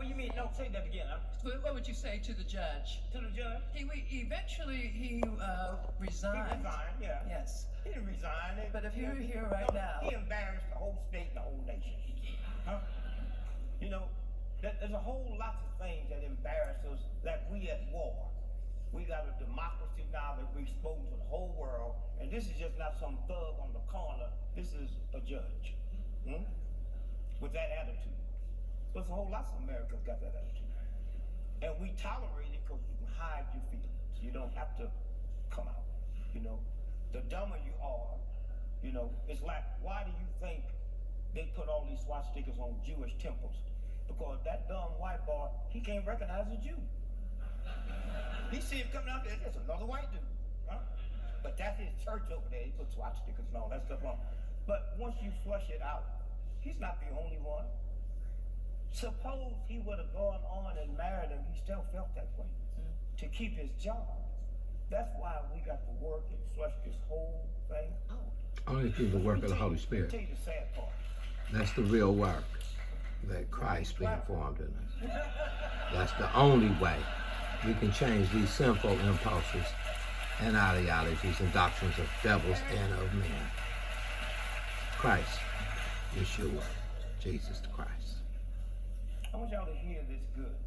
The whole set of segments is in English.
what do you mean? No, say that again. What would you say to the judge? To the judge? He resigned. He resigned, yeah. Yes. He didn't resign. But if you're here right now, he embarrassed the whole state and the whole nation. Huh? You know, there's a whole lot of things that embarrass us, that we at war. We got a democracy now that we're exposed to the whole world, and this is just not some thug on the corner. This is a judge with that attitude. There's a whole lot of Americans got that attitude. And we tolerate it because you can hide your feelings. You don't have to come out, you know. The dumber you are, you know, it's like, why do you think they put all these swastikas on Jewish temples? Because that dumb white boy, he can't recognize a Jew. He see him coming out there, there's another white dude, huh? But that's his church over there. He put swastikas and all that stuff on. But once you flush it out, he's not the only one. Suppose he would have gone on and married him, he still felt that way to keep his job. That's why we got to work and flush this whole thing out. Only through the work of the Holy Spirit. Tell you the sad part. That's the real work that Christ being formed in us. That's the only way we can change these sinful impulses and ideologies and doctrines of devils and of men. Christ, Yeshua, Jesus the Christ. I want y'all to hear this good.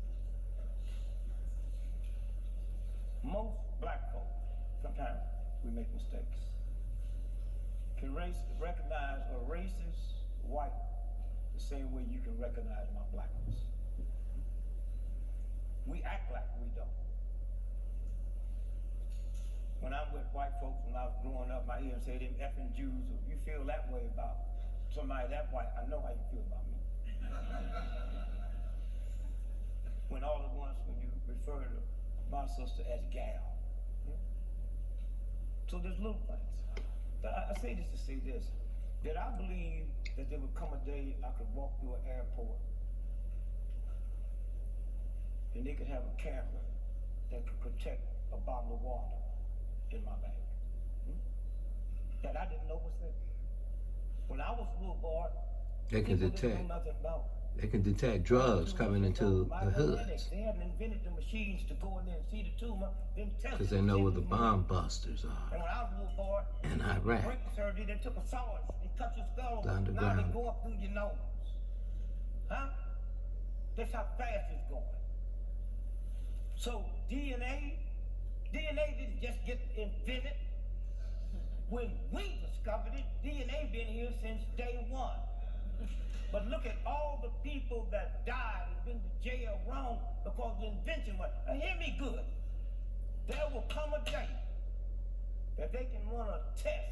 Most black folks, sometimes we make mistakes, can recognize a racist white the same way you can recognize my blackness. We act like we don't. When I'm with white folks, when I was growing up, I hear them say them effing Jews, or you feel that way about somebody that white, I know how you feel about me. When all at once, when you refer to my sister as gal. So there's little things. But I say this to say this, that I believe that there would come a day I could walk through an airport and they could have a camera that could protect a bottle of water in my bag. That I didn't know was there. When I was a little boy, They can people didn't detect. know nothing about. They can detect drugs coming into My the hoods They hadn't invented the machines to go in there and see the tumor, then test because it, they know see where if the it's bomb moving. busters And are when I was a little boy, in Iraq. brain surgery, they took a saw and cut your skull. The Now underground. they go up through your nose. Huh? That's how fast it's going. So DNA didn't just get invented. When we discovered it, DNA been here since day one. But look at all the people that died and been to jail wrong because the invention was. Now hear me good. There will come a day that they can run a test.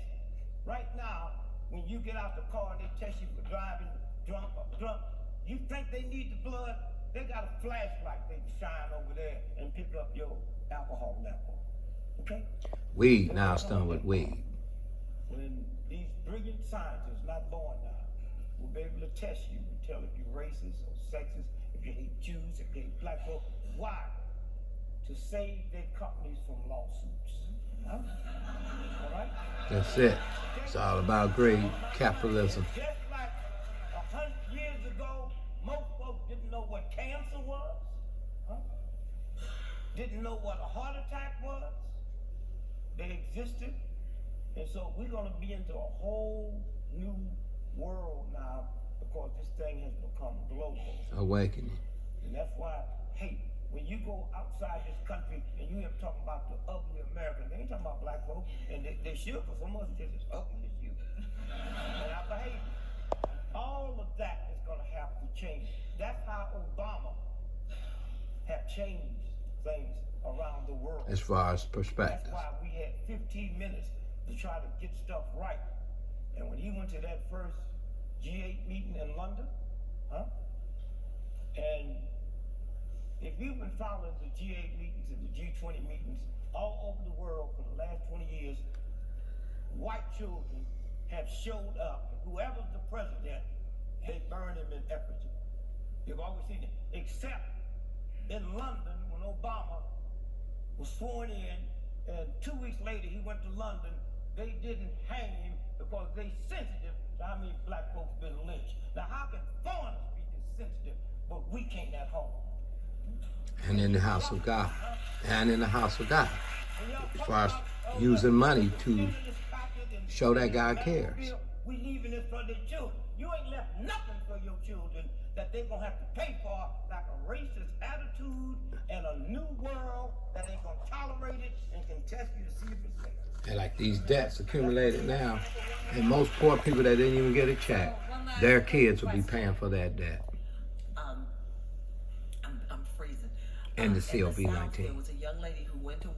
Right now, when you get out the car and they test you for driving drunk, you think they need the blood? They got a flashlight they shine over there and pick up your alcohol level. Okay? Weed, now it's done with weed. When these brilliant scientists, not born now, will be able to test you and tell if you're racist or sexist, if you hate Jews, if you hate black folks. Why? To save their companies from lawsuits. Huh? All right? That's it. It's all about greed, capitalism. Just like 100 years ago, most folks didn't know what cancer was, huh? Didn't know what a heart attack was. They existed. And so we're going to be into a whole new world now because this thing has become global. Awakening. And that's why, hey, when you go outside this country and you hear them talking about the ugly American, they ain't talking about black folks, and they should, because some of us just as ugly as you. And our behavior. All of that is going to have to change. That's how Obama have changed things around the world. As far as That's perspective. why we had 15 minutes to try to get stuff right. And when he went to that first G8 meeting in London, huh? And if you've been following the G8 meetings and the G20 meetings all over the world for the last 20 years, white children have showed up. Whoever's the president, they burn him in effigy. You've always seen it. Except in London when Obama was sworn in, and 2 weeks later he went to London, they didn't hang him because they sensitive to how many black folks been lynched. Now how can foreigners be this sensitive, but we can't at home. And in the house of God. And in the house of God. When y'all As talk far as about, using money to sending this package and show that God medical cares. bill, we leaving this for the children. You ain't left nothing for your children that they're gonna have to pay for, like a racist attitude and a new world that ain't gonna tolerate it and can test you to see if it's there. And like these debts accumulated now, and most poor people that didn't even get a check, their kids will be paying for that debt. I'm freezing. And the In South, COVID-19. There was a young lady who went to